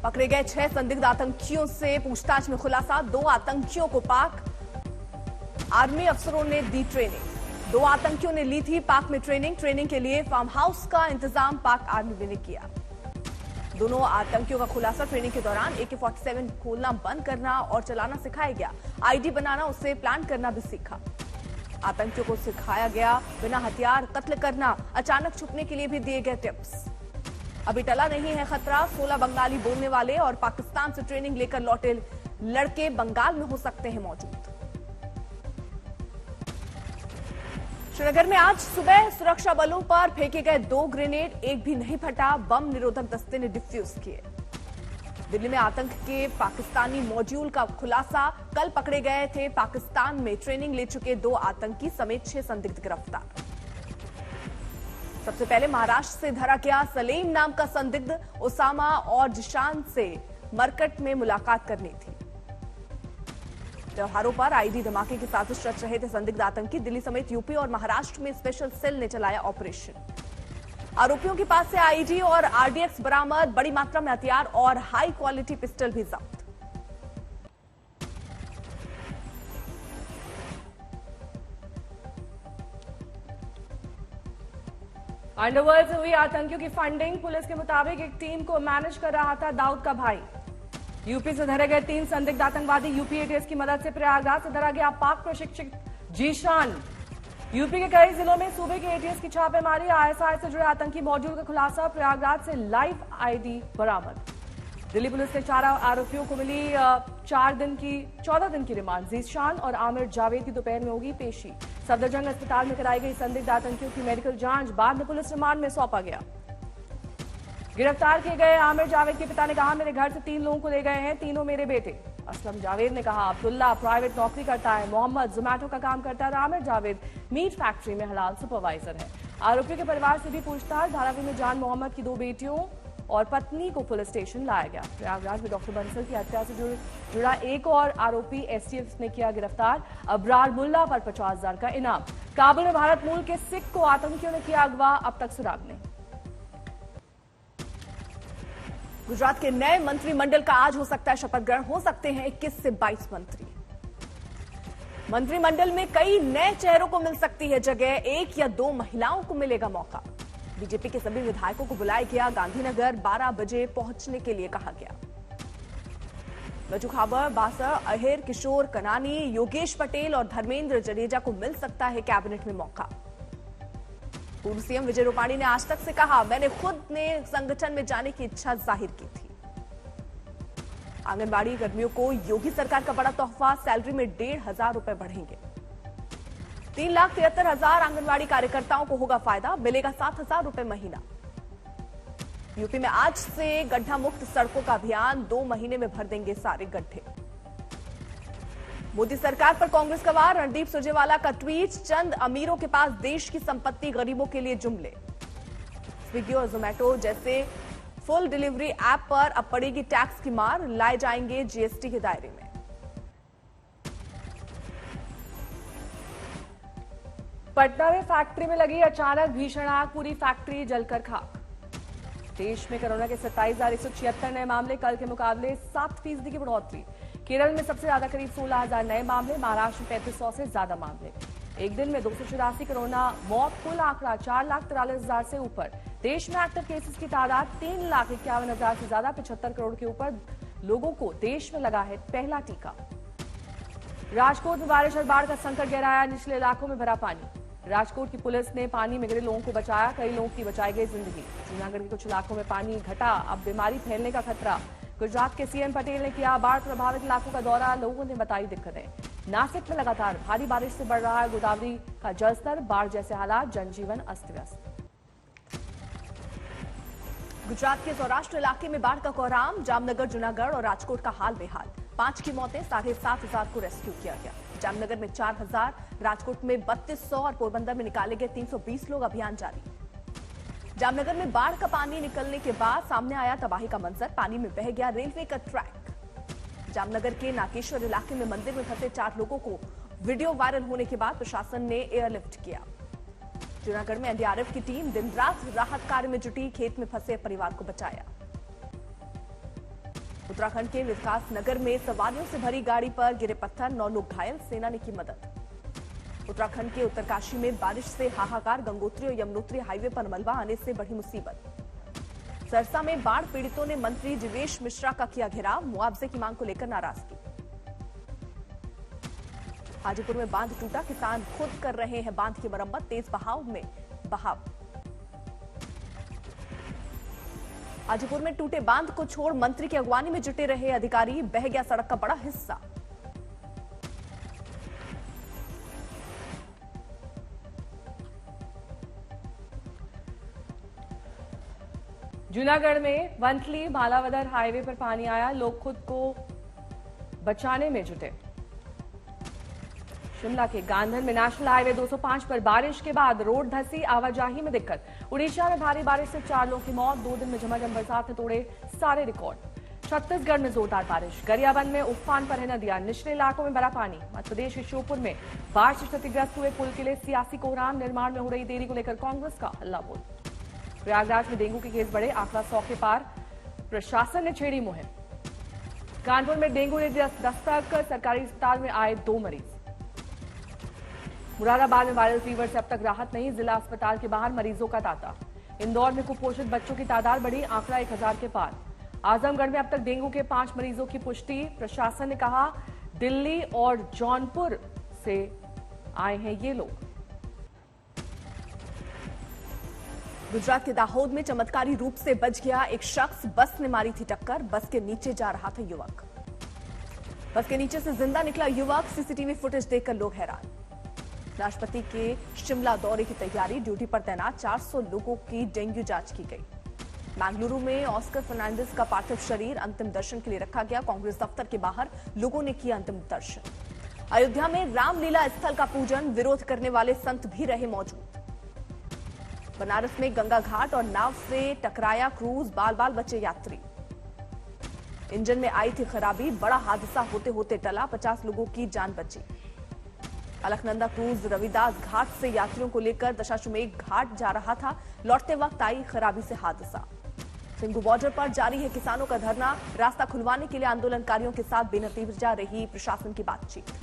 पकड़े गए 6 संदिग्ध आतंकियों से पूछताछ में खुलासा। 2 आतंकियों को पाक आर्मी अफसरों ने दी ट्रेनिंग। 2 आतंकियों ने ली थी पाक में ट्रेनिंग के लिए फार्म हाउस का इंतजाम पाक आर्मी ने किया। दोनों आतंकियों का खुलासा, ट्रेनिंग के दौरान AK-47 खोलना, बंद करना और चलाना सिखाया गया। आईडी बनाना, उसे प्लान करना भी सीखा। आतंकियों को सिखाया गया बिना हथियार कत्ल करना, अचानक छुपने के लिए भी दिए गए टिप्स। अभी टला नहीं है खतरा। 16 बंगाली बोलने वाले और पाकिस्तान से ट्रेनिंग लेकर लौटे लड़के बंगाल में हो सकते हैं मौजूद। श्रीनगर में आज सुबह सुरक्षा बलों पर फेंके गए 2 ग्रेनेड, एक भी नहीं फटा। बम निरोधक दस्ते ने डिफ्यूज किए। दिल्ली में आतंक के पाकिस्तानी मॉड्यूल का खुलासा। कल पकड़े गए थे पाकिस्तान में ट्रेनिंग ले चुके 2 आतंकी समेत 6 संदिग्ध गिरफ्तार। सबसे पहले महाराष्ट्र से धरा गया सलीम नाम का संदिग्ध। ओसामा और जिशान से मरकट में मुलाकात करनी थी। त्योहारों पर आईडी धमाके की साजिश रच रहे थे संदिग्ध आतंकी। दिल्ली समेत यूपी और महाराष्ट्र में स्पेशल सेल ने चलाया ऑपरेशन। आरोपियों के पास से आईडी और RDX बरामद। बड़ी मात्रा में हथियार और हाई क्वालिटी पिस्टल भी जब्त। अंडरवर्ल्ड से हुई आतंकियों की फंडिंग। पुलिस के मुताबिक एक टीम को मैनेज कर रहा था दाऊद का भाई। यूपी से धरे गए 3 संदिग्ध आतंकवादी। यूपी ATS की मदद से प्रयागराज से धरा गया पाक प्रशिक्षित जीशान। यूपी के कई जिलों में सूबे के ATS की छापेमारी। ISI से जुड़े आतंकी मॉड्यूल का खुलासा। प्रयागराज से लाइव आईडी बरामद। दिल्ली पुलिस ने 4 आरोपियों को मिली 14 दिन की रिमांड। जीशान और आमिर जावेद की दोपहर में होगी पेशी। सफदरजंग अस्पताल में कराई गई संदिग्ध आतंकियों की मेडिकल जांच, बाद में पुलिस रिमांड में सौंपा गया। गिरफ्तार किए गए आमिर जावेद के पिता ने कहा, मेरे घर से 3 लोगों को ले गए हैं, तीनों मेरे बेटे। असलम जावेद ने कहा, अब्दुल्ला प्राइवेट नौकरी करता है, मोहम्मद जोमैटो का काम करता है और आमिर जावेद मीट फैक्ट्री में हलाल सुपरवाइजर है। आरोपी के परिवार से भी पूछताछ। धारावी में जान मोहम्मद की 2 बेटियों और पत्नी को पुलिस स्टेशन लाया गया। प्रयागराज में डॉक्टर बंसल की हत्या से जुड़ा एक और आरोपी STF ने किया गिरफ्तार। अब्रार मुल्ला पर 50,000 का इनाम। काबुल में भारत मूल के सिख को आतंकियों ने किया अगवा, अब तक सुराग नहीं। गुजरात के नए मंत्रिमंडल का आज हो सकता है शपथ ग्रहण। हो सकते हैं 21 से 22 मंत्री। मंत्रिमंडल में कई नए चेहरों को मिल सकती है जगह। 1 या 2 महिलाओं को मिलेगा मौका। बीजेपी के सभी विधायकों को बुलाया गया। गांधीनगर 12 बजे पहुंचने के लिए कहा गया। बचू खाबर, बासर, अहिर, किशोर कनानी, योगेश पटेल और धर्मेंद्र जडेजा को मिल सकता है कैबिनेट में मौका। पूर्व CM विजय रूपाणी ने आज तक से कहा, मैंने खुद ने संगठन में जाने की इच्छा जाहिर की थी। आंगनबाड़ी कर्मियों को योगी सरकार का बड़ा तोहफा। सैलरी में 1,500 रुपए बढ़ेंगे। 3,73,000 आंगनबाड़ी कार्यकर्ताओं को होगा फायदा। मिलेगा 7,000 रुपए महीना। यूपी में आज से गड्ढा मुक्त सड़कों का अभियान। 2 महीने में भर देंगे सारे गड्ढे। मोदी सरकार पर कांग्रेस का वार। रणदीप सुरजेवाला का ट्वीट, चंद अमीरों के पास देश की संपत्ति, गरीबों के लिए जुमले। स्विगी और जोमैटो जैसे फुल डिलीवरी ऐप पर अब पड़ेगी टैक्स की मार। लाए जाएंगे GST के दायरे में। पटना में फैक्ट्री में लगी अचानक भीषण आग, पूरी फैक्ट्री जलकर खाक। देश में कोरोना के 27,176 नए मामले, कल के मुकाबले 7% की बढ़ोतरी। केरल में सबसे ज्यादा करीब 16,000 नए मामले। महाराष्ट्र में 3500 से ज्यादा मामले। एक दिन में 284 कोरोना मौत, कुल आंकड़ा 4,43,000 से ऊपर। देश में एक्टिव केसेस की तादाद 3,51,000 से ज्यादा। 75 करोड़ के ऊपर लोगों को देश में लगा है पहला टीका। राजकोट में बारिश और बाढ़ का संकट गहराया, निचले इलाकों में भरा पानी। राजकोट की पुलिस ने पानी में गिरे लोगों को बचाया, कई लोगों की बचाई गई जिंदगी। जूनागढ़ के कुछ इलाकों में पानी घटा, अब बीमारी फैलने का खतरा। गुजरात के CM पटेल ने किया बाढ़ प्रभावित इलाकों का दौरा, लोगों ने बताई दिक्कतें। नासिक में लगातार भारी बारिश से बढ़ रहा है गोदावरी का जलस्तर, बाढ़ जैसे हालात, जनजीवन अस्त व्यस्त। गुजरात के सौराष्ट्र इलाके में बाढ़ का कोहराम। जामनगर, जूनागढ़ और राजकोट का हाल बेहाल। 5 की मौतें, 7,500 को रेस्क्यू किया गया। जामनगर में 4,000, राजकोट में 3,200 और पोरबंदर में निकाले गए 320 लोग। अभियान जारी। जामनगर में बाढ़ का पानी निकलने के बाद सामने आया तबाही का मंजर। पानी में बह गया रेलवे का ट्रैक। जामनगर के नाकेश्वर इलाके में मंदिर में फंसे 4 लोगों को वीडियो वायरल होने के बाद प्रशासन ने एयरलिफ्ट किया। जूनागढ़ में NDRF की टीम दिन रात राहत कार्य में जुटी, खेत में फंसे परिवार को बचाया। उत्तराखंड के विकास नगर में सवारियों से भरी गाड़ी पर गिरे पत्थर, 9 लोग घायल, सेना ने की मदद। उत्तराखंड के उत्तरकाशी में बारिश से हाहाकार, गंगोत्री और यमुनोत्री हाईवे पर मलबा आने से बढ़ी मुसीबत। सरसा में बाढ़ पीड़ितों ने मंत्री जीवेश मिश्रा का किया घेराव, मुआवजे की मांग को लेकर नाराजगी। हाजीपुर में बांध टूटा, किसान खुद कर रहे हैं बांध की मरम्मत, तेज बहाव। हाजीपुर में टूटे बांध को छोड़ मंत्री की अगवानी में जुटे रहे अधिकारी, बह गया सड़क का बड़ा हिस्सा। जूनागढ़ में वंथली भालावदर हाईवे पर पानी आया, लोग खुद को बचाने में जुटे। शिमला के गांधर में नेशनल हाईवे 205 पर बारिश के बाद रोड धंसी, आवाजाही में दिक्कत। उड़ीसा में भारी बारिश से 4 लोगों की मौत, 2 दिन में झमाझम बरसात ने तोड़े सारे रिकॉर्ड। छत्तीसगढ़ में जोरदार बारिश, गरियाबंद में उफान पर है नदियां, निचले इलाकों में भरा पानी। मध्य प्रदेश के श्योपुर में बाढ़ से क्षतिग्रस्त हुए पुल के लिए सियासी कोहराम, निर्माण में हो रही देरी को लेकर कांग्रेस का हल्ला बोल। प्रयागराज में डेंगू के केस बढ़े, आंकड़ा 100 के पार, प्रशासन ने छेड़ी मुहिम। कानपुर में डेंगू ने दस्तक, सरकारी अस्पताल में आए 2 मरीज। मुरादाबाद में वायरल फीवर से अब तक राहत नहीं, जिला अस्पताल के बाहर मरीजों का तांता। इंदौर में कुपोषित बच्चों की तादाद बढ़ी, आंकड़ा 1000 के पार। आजमगढ़ में अब तक डेंगू के 5 मरीजों की पुष्टि। प्रशासन ने कहा दिल्ली और जौनपुर से आए हैं ये लोग। गुजरात के दाहोद में चमत्कारी रूप से बच गया एक शख्स, बस ने मारी थी टक्कर, बस के नीचे जा रहा था युवक। बस के नीचे से जिंदा निकला युवक, सीसीटीवी फुटेज देखकर लोग हैरान। राष्ट्रपति के शिमला दौरे की तैयारी, ड्यूटी पर तैनात 400 लोगों की डेंगू जांच की गई। बेंगलुरु में ऑस्कर फर्नांडिस का पार्थिव शरीर अंतिम दर्शन के लिए रखा गया, कांग्रेस दफ्तर के बाहर लोगों ने किया अंतिम दर्शन। अयोध्या में रामलीला स्थल का पूजन, विरोध करने वाले संत भी रहे मौजूद। बनारस में गंगा घाट और नाव से टकराया क्रूज, बाल बाल बचे यात्री। इंजन में आई थी खराबी, बड़ा हादसा होते होते टला, 50 लोगों की जान बची। अलकनंदा क्रूज रविदास घाट से यात्रियों को लेकर दशाश्वमेध घाट जा रहा था, लौटते वक्त आई खराबी से हादसा। सिंघू बॉर्डर पर जारी है किसानों का धरना, रास्ता खुलवाने के लिए आंदोलनकारियों के साथ बेनतीजा रही प्रशासन की बातचीत।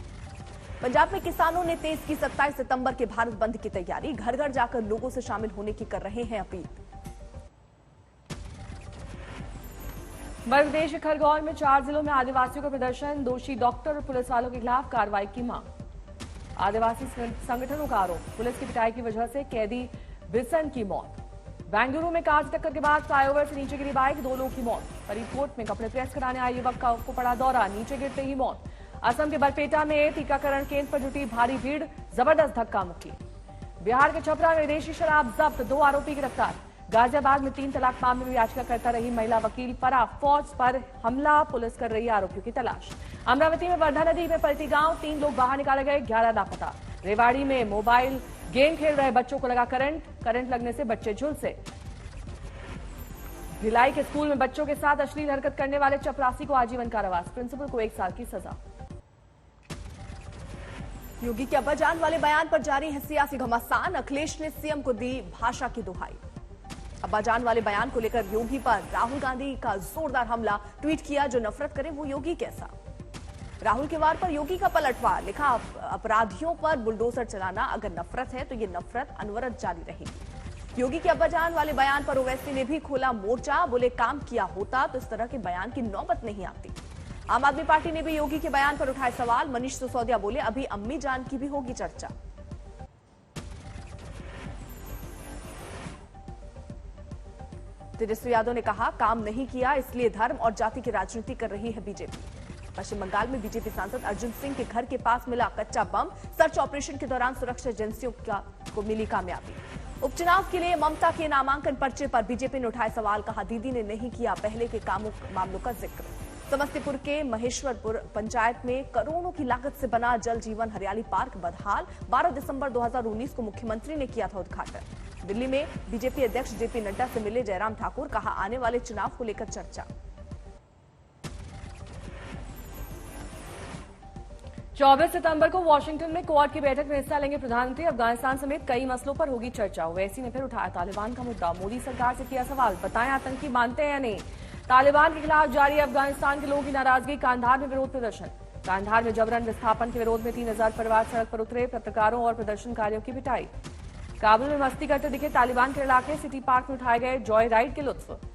पंजाब में किसानों ने तेज की 27 सितंबर के भारत बंद की तैयारी, घर घर जाकर लोगों से शामिल होने की कर रहे हैं अपील। मध्य प्रदेश के खरगोन में 4 जिलों में आदिवासियों का प्रदर्शन, दोषी डॉक्टर और पुलिस वालों के खिलाफ कार्रवाई की मांग। आदिवासी संगठनों का आरोप, पुलिस की पिटाई की वजह से कैदी बिसन की मौत। बेंगलुरु में कार से टक्कर के बाद फ्लाईओवर से नीचे गिरी बाइक, 2 लोगों की मौत। फरीदकोट में कपड़े प्रेस कराने आए युवक को पड़ा दौरा, नीचे गिरते ही मौत। असम के बरपेटा में टीकाकरण केंद्र पर जुटी भारी भीड़, जबरदस्त धक्का मुक्की। बिहार के छपरा में विदेशी शराब जब्त, 2 आरोपी गिरफ्तार। गाजियाबाद में 3 तलाक मामले में याचिका करता रही महिला वकील फरार, फौज पर हमला, पुलिस कर रही आरोपियों की तलाश। अमरावती में वर्धा नदी में पलटी गांव, 3 लोग बाहर निकाले गए, 11 लापता। रेवाड़ी में मोबाइल गेम खेल रहे बच्चों को लगा करंट लगने से बच्चे झुलसे। भिलाई के स्कूल में बच्चों के साथ अश्लील हरकत करने वाले चपरासी को आजीवन कारावास, प्रिंसिपल को 1 साल की सजा। योगी के अब्बाजान वाले बयान पर जारी है सियासी घमासान, अखिलेश ने सीएम को दी भाषा की दुहाई। अब्बाजान वाले बयान को लेकर योगी पर राहुल गांधी का जोरदार हमला, ट्वीट किया जो नफरत करे वो योगी कैसा। राहुल के वार पर योगी का पलटवार, लिखा अपराधियों पर बुलडोजर चलाना अगर नफरत है तो ये नफरत अनवरत जारी रहेगी। योगी के अब्बाजान वाले बयान पर ओवैसी ने भी खोला मोर्चा, बोले काम किया होता तो इस तरह के बयान की नौबत नहीं आती। आम आदमी पार्टी ने भी योगी के बयान पर उठाए सवाल, मनीष सिसोदिया बोले अभी अम्मी जान की भी होगी चर्चा। तेजस्वी यादव ने कहा काम नहीं किया इसलिए धर्म और जाति की राजनीति कर रही है बीजेपी। पश्चिम बंगाल में बीजेपी सांसद अर्जुन सिंह के घर के पास मिला कच्चा बम, सर्च ऑपरेशन के दौरान सुरक्षा एजेंसियों को मिली कामयाबी। उपचुनाव के लिए ममता के नामांकन पर्चे पर बीजेपी ने उठाए सवाल, कहा दीदी ने नहीं किया पहले के मामलों का जिक्र। समस्तीपुर के महेश्वरपुर पंचायत में करोड़ों की लागत से बना जल जीवन हरियाली पार्क बदहाल, 12 दिसंबर 2019 को मुख्यमंत्री ने किया था उद्घाटन। दिल्ली में बीजेपी अध्यक्ष जेपी नड्डा से मिले जयराम ठाकुर, कहा आने वाले चुनाव को लेकर चर्चा। 24 सितंबर को वॉशिंगटन में क्वाड की बैठक में हिस्सा लेंगे प्रधानमंत्री, अफगानिस्तान समेत कई मसलों पर होगी चर्चा। ओवैसी ने फिर उठाया तालिबान का मुद्दा, मोदी सरकार से किया सवाल, बताएं आतंकी मानते हैं या नहीं। तालिबान के खिलाफ जारी अफगानिस्तान के लोगों की नाराजगी, कांधार में विरोध प्रदर्शन। कांधार में जबरन विस्थापन के विरोध में 3000 परिवार सड़क पर उतरे, पत्रकारों और प्रदर्शनकारियों की पिटाई। काबुल में मस्ती करते दिखे तालिबान के इलाके, सिटी पार्क में उठाए गए जॉय राइड के लुत्फ।